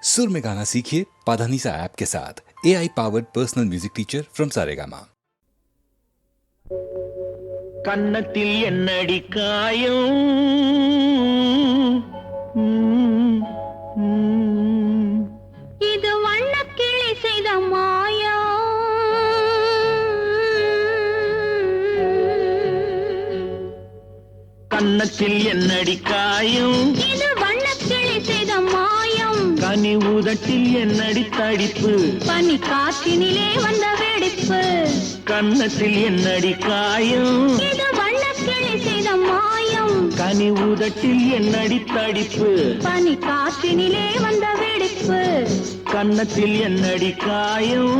सुर में गाना सीखिए पाधानीसा ऐप के साथ। AI powered personal music teacher from Saregama. கன்னத்தில் என்னடி காயம் இது வண்ணக்கிளி செய்த மாயம் கன்னத்தில் என்னடி காயம் இது வண்ணக்கிளி செய்த மாயம் கனி உதட்டில் என்னடி தடிப்பு பனி காற்றினிலே வந்த வெடிப்பு கன்னத்தில் என்னடி காயம் இது வண்ணக்கிளி செய்த மாயம் கனி உதட்டில் என்னடி தடிப்பு பனி காற்றினிலே வந்த வெடிப்பு கன்னத்தில் என்னடி காயம்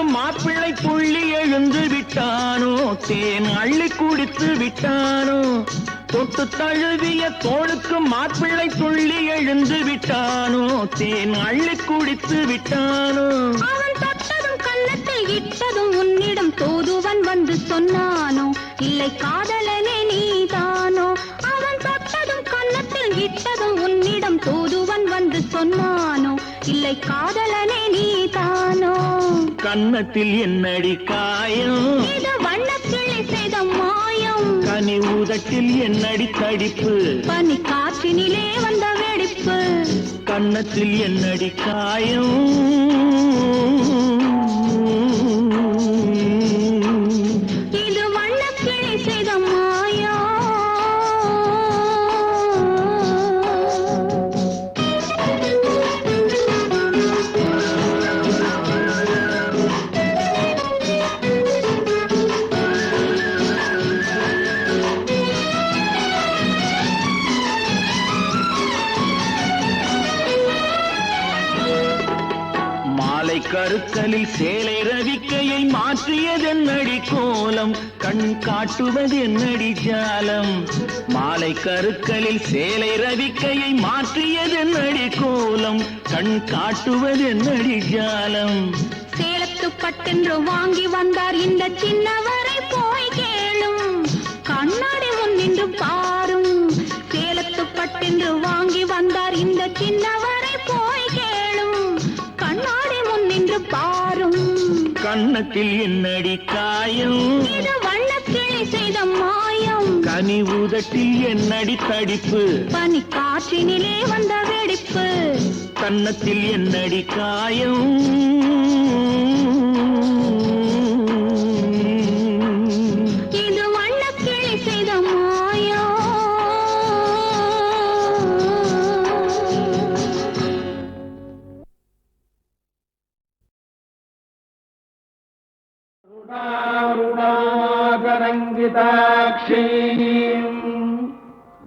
மாப்பிள்ளை புள்ளி எழுந்து விட்டானோ தேன் அள்ளி குடித்து விட்டானோ தொட்டு தழுவிய தோளுக்கு மாப்பிள்ளை புள்ளி எழுந்து விட்டானோ தேன் அள்ளி குடித்து விட்டானோ அவன் தொட்டதும் கன்னத்தில் இட்டதும் உன்னிடம் தோதுவன் வந்து சொன்னானோ இல்லை காதலனே நீதானோ அவன் தொட்டதும் கன்னத்தில் இட்டதும் உன்னிடம் தோதுவன் வந்து சொன்னானோ இல்லை காதலனே நீதானோ கன்னத்தில் என்னடி காயம் இது வண்ணக்கிளி செய்த மாயம் கனி உதட்டில் என்னடி தடிப்பு பனி காற்றினிலே வந்த வெடிப்பு கன்னத்தில் என்னடி காயம் இது வண்ணக்கிளி செய்த மாயம் கருக்கலில் சேலை ரவிக்கையை மாற்றியதென்னடி கோலம் கண் காட்டுவதென்னடி ஜாலம் மாலை கருக்கலில் சேலை ரவிக்கையை மாற்றியதென்னடி கோலம் கண் காட்டுவதென்னடி ஜாலம் சேலத்து பட்டென்று வாங்கி வந்தார் இந்த சின்னவரை போய் கேளும் கண்ணாடி முன்னின்று பாரும் சேலத்து பட்டென்று வாங்கி வந்தார் இந்த சின்னவரை போய் கேளும் கண்ணாடி முன்னின்று பாரும் கன்னத்தில் என்னடி காயம் இது வண்ணக்கிளி செய்த மாயம் கனி உதட்டில் என்னடி தடிப்பு பனி காற்றினிலே வந்த வெடிப்பு கன்னத்தில் என்னடி காயம் இது வண்ணக்கிளி செய்த மாயம் ङ्गिताक्षीम्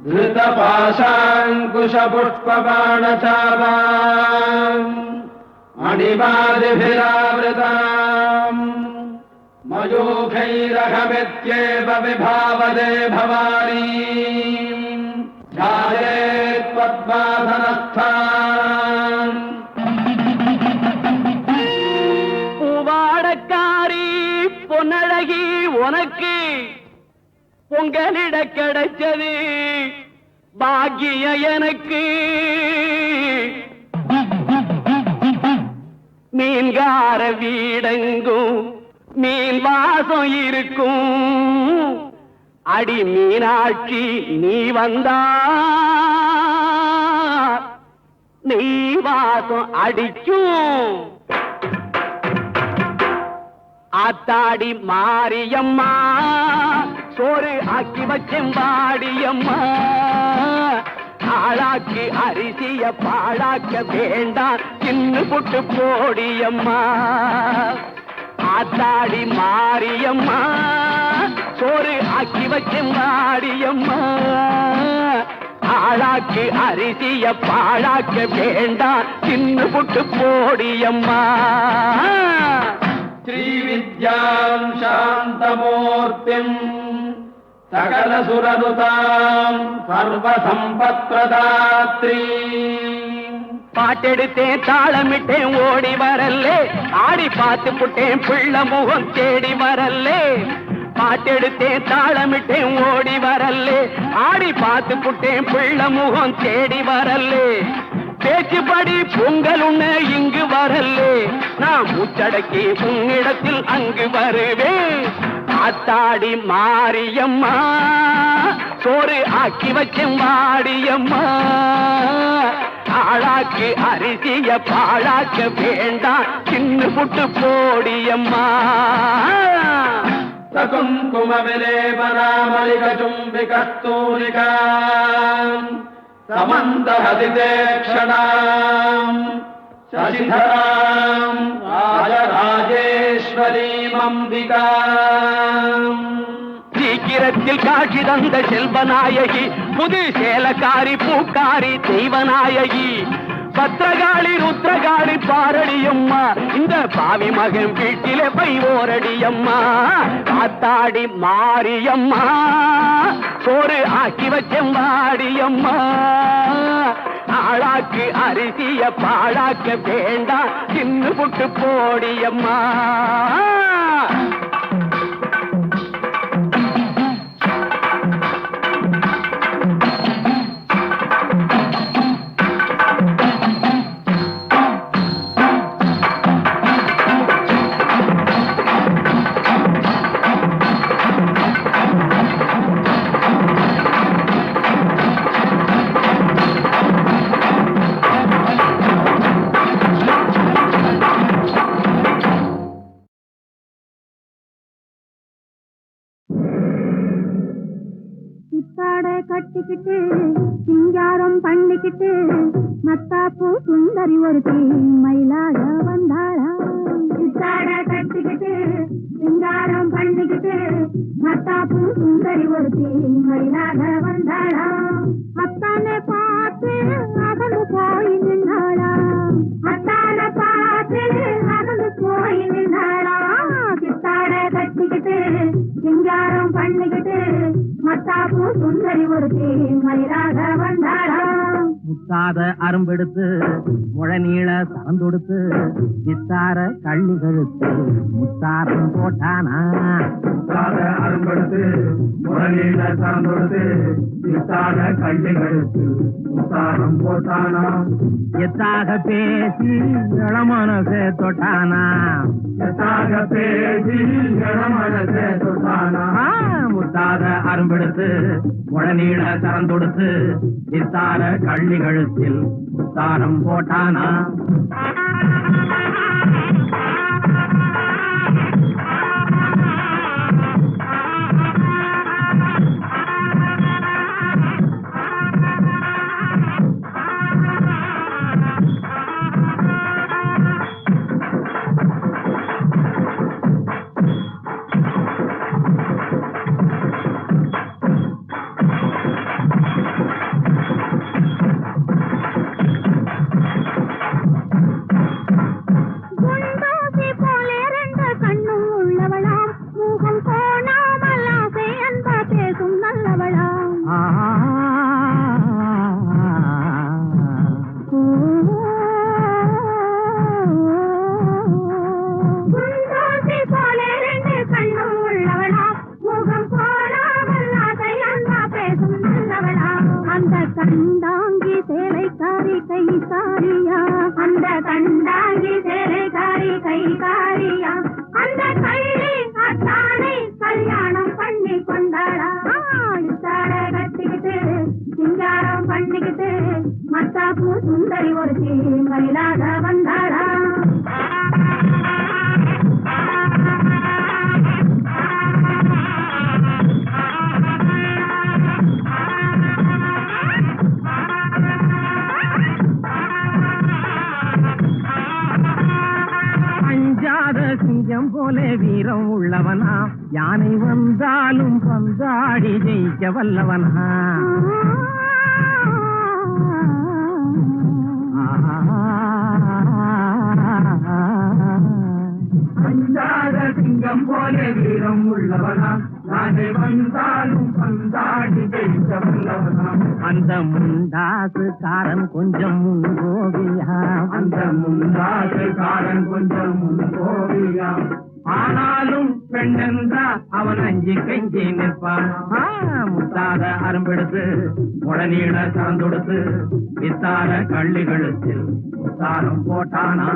धृतपाशाङ्कुशपुष्पबाणचापाम् मणिमादिभिरावृताम् मयूखैरहमित्येव विभावदे भवानी ध्यायेत्पद्मासनस्थान् பூவாடக்காரி பொன்னழகி உனக்கு பொங்கலிட கிடைச்சது பாக்கிய எனக்கு மீன்கார வீடெங்கும் மீன் வாசம் இருக்கும் அடி மீனாட்சி நீ வந்தா நீ வாசம் அடிக்கும் ஆத்தாடி மாரியம்மா சோறு ஆக்கி வச்செம்பாடியம்மா ஆளாக்கி அரிசிய பாழாக்க வேண்டாம் சின்ன புட்டு போடியம்மா ஆத்தாடி மாரியம்மா சோறு ஆக்கி வச்சேன் வாடியம்மா ஆளாக்கு அரிசிய பாழாக்க வேண்டாம் தின்னு புட்டு போடியம்மா ஸ்ரீவித்யாம் சாந்தமூர்த்திம் சகல சுரனுதாம் சர்வசம்பத்ரதாத்ரீ பாட்டெடுத்தேன் தாளமிட்டேன் ஓடி வரல்லே ஆடி பார்த்து புட்டேன் பிள்ள முகம் தேடி வரல்லே பாட்டெடுத்தேன் தாளமிட்டேன் ஓடி வரல்லே ஆடி பார்த்து புட்டேன் பிள்ள முகம் தேடி வரல்லே பேச்சுப்படி பொங்கல் உண்ண இங்கு வரல்லே நான் மூச்சடக்கி உன்னிடத்தில் அங்கு வருவேன் ஆத்தாடி மாரியம்மா சோறு ஆக்கி வச்சேன் வாடியம்மா ஆளாக்கு அரிசிய பாழாக்க வேண்டாம் சின்ன புட்டு போடியம்மா சகுங்கும விலேபனாமலிக சும்பிகஸ்தூரிகாம் சமந்தஹதிதேக்ஷணாம் சசிதராம் ராஜராஜேஸ்வரீம் அம்பிகாம் சீக்கிரத்தில் காட்சி தந்த செல்வநாயகி புது சேலக்காரி பூக்காரி தெய்வநாயகி பத்திரகாளி ருத்ரகாளி பாரடியம்மா இந்த பாவி மகன் வீட்டிலே போய் ஓரடியம்மா காத்தாடி மாரியம்மா சோறு ஆக்கி வச்சேன் வாடியம்மா ஆளாக்கு அரிசிய பாழாக்க வேண்டாம் சின்ன புட்டு போடியம்மா கட்டிக்கிட்டு சிங்காரம் பண்ணிக்கிட்டு மத்தாப்பூ சுந்தரி ஒருத்தி மயிலாக வந்தாளா சித்தாட கட்டிக்கிட்டு சிங்காரம் பண்ணிக்கிட்டு மத்தாப்பூ சுந்தரி ஒருத்தி மயிலாக வந்தாளா அத்தானை பார்த்து அகந்து போய் நின்றாளா அத்தானை பார்த்து அகந்து போய் நின்றாளா சித்தாட கட்டிக்கிட்டு சிங்காரம் பண்ணிக்கிட்டு மத்தாப்பூ சுந்தரி ஒருத்தி மயிலாக வந்தாளா முத்தாத அரும்பெடுத்து முழநீள சரந்தொடுத்து வித்தார கள்ளி கழுத்து முத்தாரம் போட்டானா முத்தாத அரும்பெடுத்து முழநீள சரந்தொடுத்து வித்தார கள்ளி கழுத்து முத்தாரம் போட்டானா எத்தாக பேசி இளமனசே தொட்டானா எத்தாக பேசி இளமனசே தொட்டானா முத்தாத அரும்பெடுத்து முழநீள சரந்தொடுத்து வித்தார கள்ளி கழுத்தில் முத்தாரம் போட்டானா கண்டாங்கி சேலைக்காரி கைகாரியா அந்த கண்டாங்கி சேலைக்காரி கைகாரியா அந்த கள்ளி அத்தானை கல்யாணம் பண்ணி கொண்டாளா இத்தாட கட்டிக்கிட்டு சிங்காரம் பண்ணிக்கிட்டு மத்தாப்பூ சுந்தரி ஒருத்தி மயிலாக வந்தாளா சிங்கம் போல வீரம் உள்ளவனா யானை வந்தாலும் பந்தாடி ஜெயிக்க வல்லவனா அஞ்சாத சிங்கம் போல வீரம் உள்ளவனா யானை வந்தாலும் பந்தாடி ஜெயிக்க வல்லவனா அந்த முண்டாசுக்காரன் கொஞ்சம் முன்கோவியா அந்த முந்தாசுக்காரன் கொஞ்சம் முன்கோவியா ஆனாலும் பெண்ணென்றா அவன் அஞ்சி கெஞ்சி நிற்பான் முத்தாத அரும்பெடுத்து முடநீள சார்ந்தொடுத்து வித்தார கள்ளிகளுத்தில் முத்தாரம் போட்டானா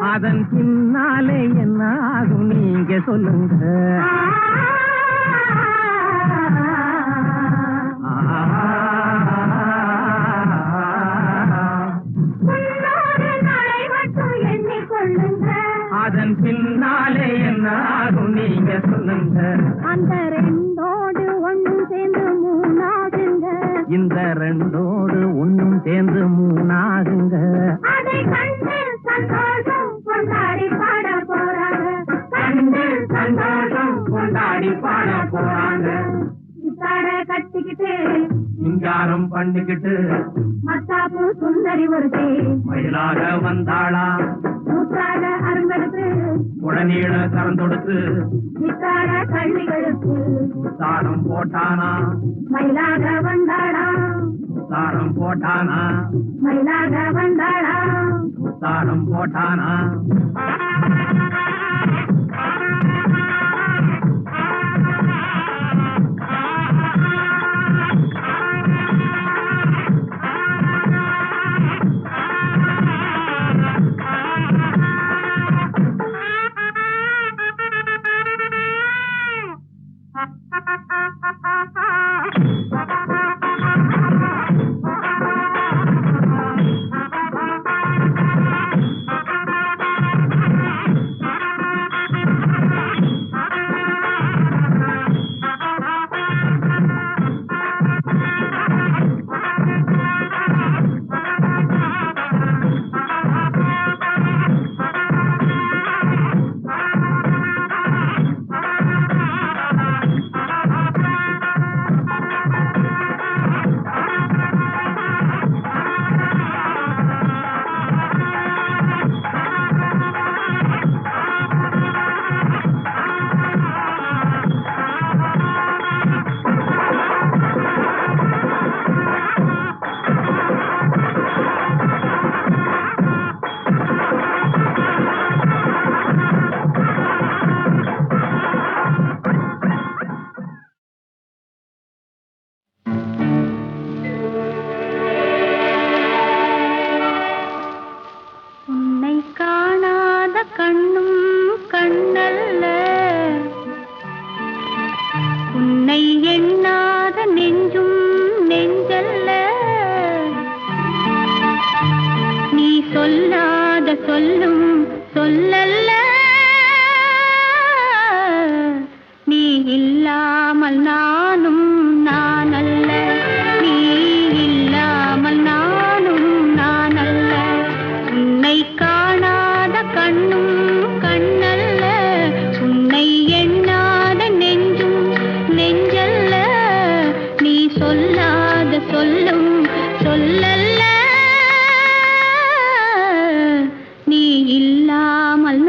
அதன் பின்னாலே என்ன ஆகும் நீங்க சொல்லுங்க அதன் பின்னாலே என்ன ஆகும் நீங்க சொல்லுங்க அந்த ரெண்டோடு ஒண்ணும் சேர்ந்து மூணாகுங்க இந்த ரெண்டோடு ஒண்ணும் சேர்ந்து மூணாகுங்க அதை கண்டு சந்தோஷம் கொண்டாடி பாட போறாங்க கண்டு சந்தோஷம் கொண்டாடி பாட போறாங்க சித்தாட கட்டிக்கிட்டு சிங்காரம் பண்ணிக்கிட்டு மத்தாப்பு சுந்தரி ஒருத்தி மயிலாக வந்தாளா மூத்தாட அரும்பெடுத்து உடனீள கறந்தொடுத்து சித்தாட கள்ளிகளுக்கு சாரம் போட்டானா மயிலாக வந்தாளா சாரம் போட்டானா மயிலாக வந்தாளா சாரம் போட்டானா இல்லாமல்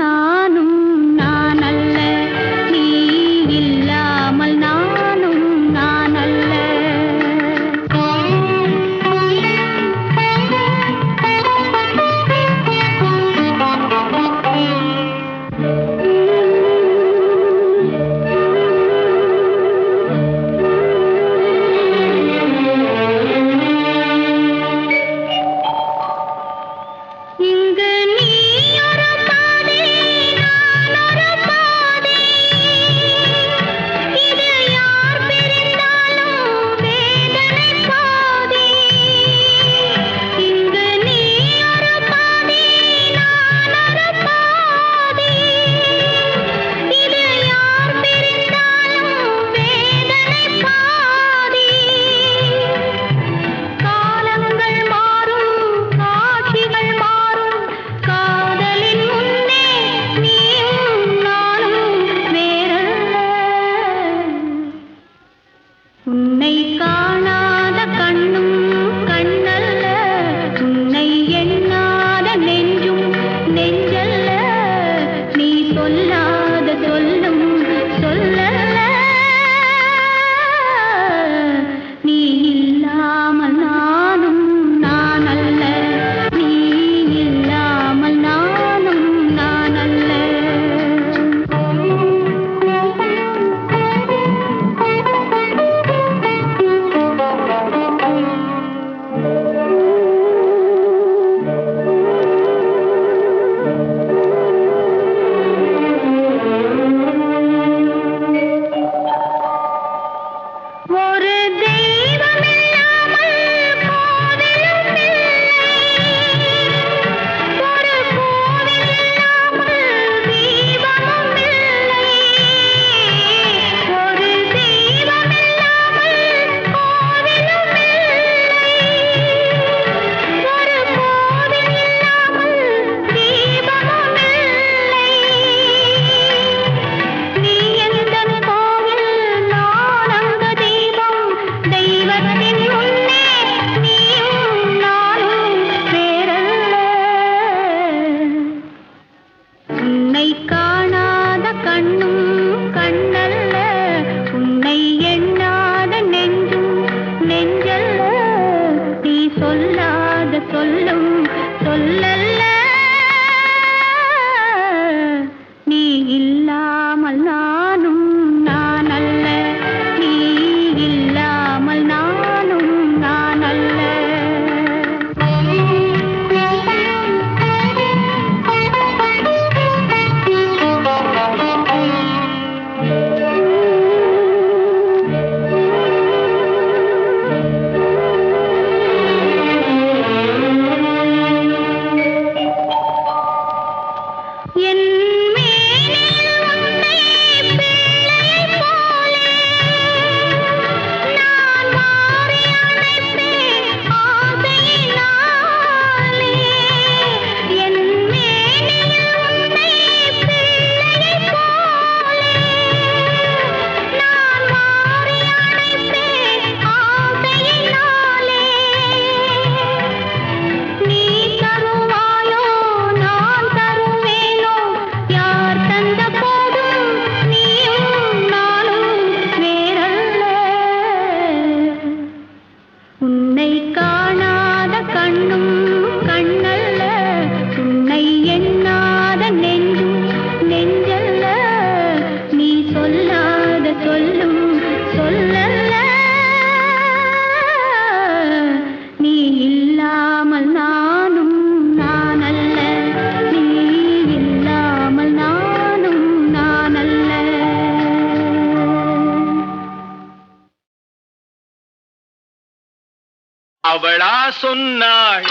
அவளா சொன்னாள்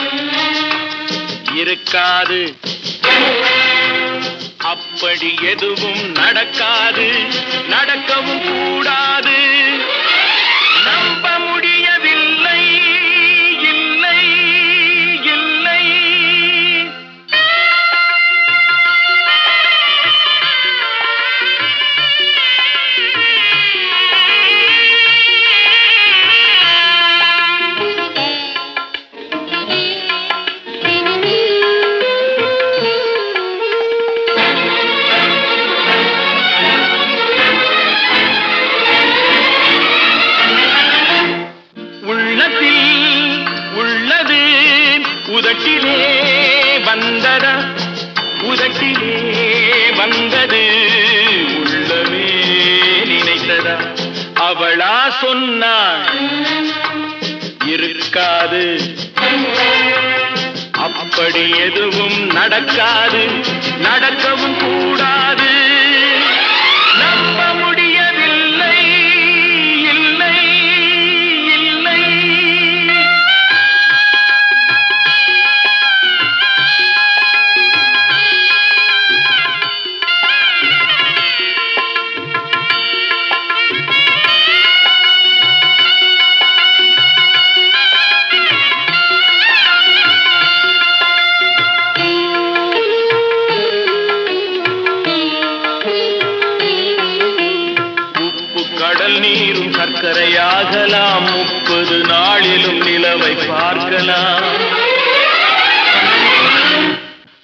இருக்காது, அப்படி எதுவும் நடக்காது, நடக்கவும் கூடாது. நம்ப முடியவில்லை, இல்லை இல்லை. உதட்டிலே வந்ததா, உதட்டிலே வந்தது, உள்ளமே நினைத்ததா. அவளா சொன்னாள் இருக்காது, அப்படி எதுவும் நடக்காது, நடக்கவும் கூடாது. நம்ப முடியவில்லை, இல்லை இல்லை. நீரும் சர்க்கரையாகலாம், 30 நாளிலும் நிலவை பார்க்கலாம்.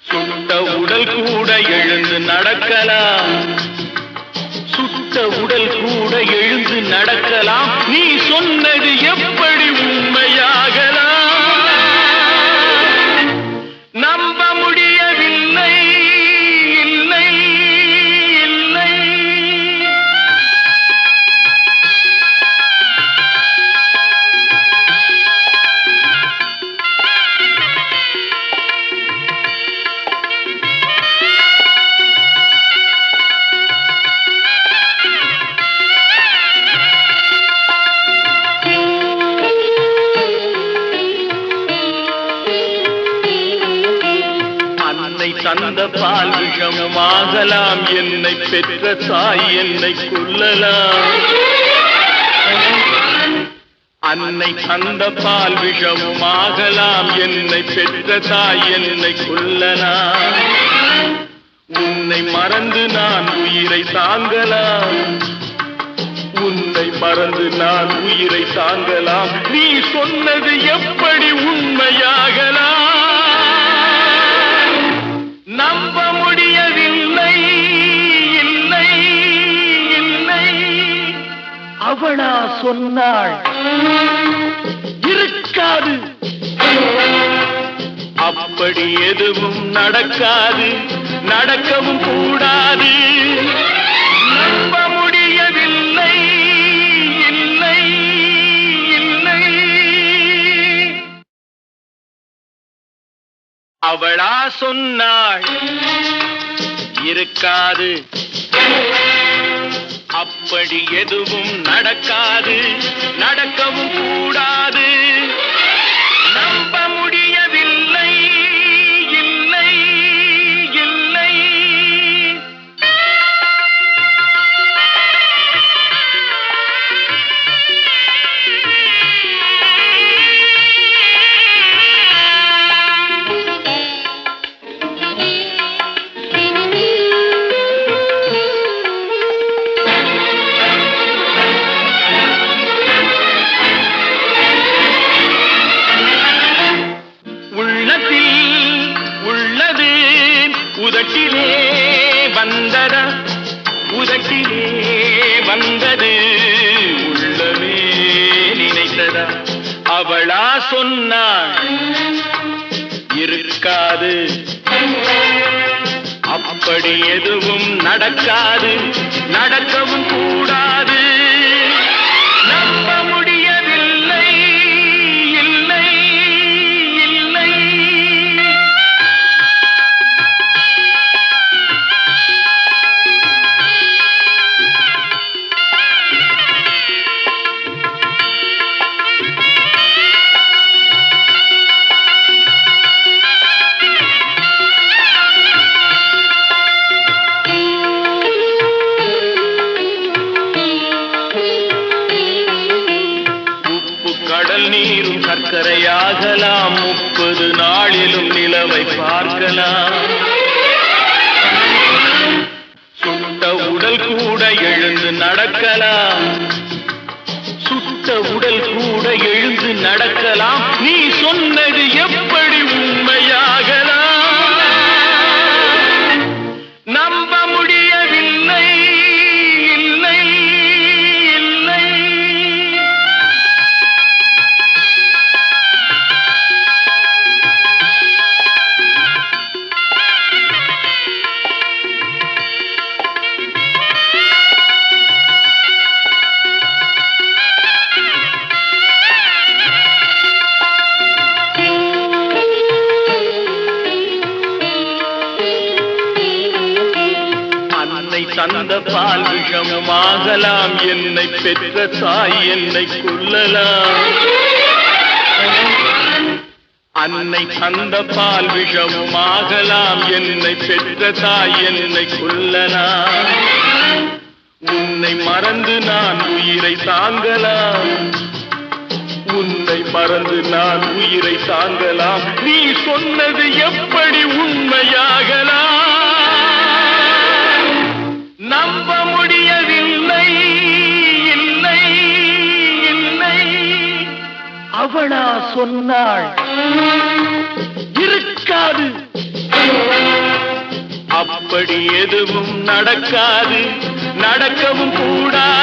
சுட்ட உடல் கூட எழுந்து நடக்கலாம், சுட்ட உடல் கூட எழுந்து நடக்கலாம். நீ சொன்னது எப்படி உண்மையாகலாம்? நம்ப முடியவில்லை, இல்லை இல்லை. தந்த பால் விஷமாகலாம், என்னை பெற்ற தாய் என்னை கொல்லலாம். அன்னை தந்த பால் விஷமாகலாம், என்னை பெற்ற தாய் என்னை கொல்லலாம். உன்னை மறந்து நான் உயிரை தாங்கலாம், உன்னை மறந்து நான் உயிரை தாங்கலாம். நீ சொன்னது எப்படி உண்மையாகலாம்? நம்ப முடியவில்லை, இல்லை இல்லை. அவளா சொன்னாள் இருக்காது, அப்படி எதுவும் நடக்காது, நடக்கவும் கூடாது. நம்ப முடியவில்லை, இல்லை இல்லை. அவளா சொன்னாள் இருக்காது, அப்படி எதுவும் நடக்காது, நடக்கவும் கூடாது. நம்ப முடியவில்லை, இல்லை இல்லை. உதட்டிலே வந்ததா, உதட்டிலே வந்தது, உள்ளமே நினைத்ததா. அவளா சொன்னாள் இருக்காது, அப்படி எதுவும் நடக்காது, நடக்கவும் கூடாது. நம்ப முடியவில்லை, இல்லை இல்லை. பார்க்கலாம் 30 நாளிலும் நிலவை பார்க்கலாம் சுட்ட உடல் கூட எழுந்து நடக்கலாம் சுட்ட உடல் கூட எழுந்து நடக்கலாம் நீ சொன்னது எப்படி உண்மையாகலாம் நம்ப முடியவில்லை இல்லை இல்லை தந்த பால் விஷமாகலாம் என்னை பெற்ற தாய் என்னை கொல்லலாம் அன்னை தந்த பால் விஷமாகலாம் என்னை பெற்ற தாய் என்னை கொல்லலாம் உன்னை மறந்து நான் உயிரை தாங்கலாம் உன்னை மறந்து நான் உயிரை தாங்கலாம் நீ சொன்னது எப்படி உண்மையாகலாம் நம்ப முடியவில்லை இல்லை இல்லை அவளா சொன்னாள் இருக்காது அப்படி எதுவும் நடக்காது நடக்கவும் கூடாது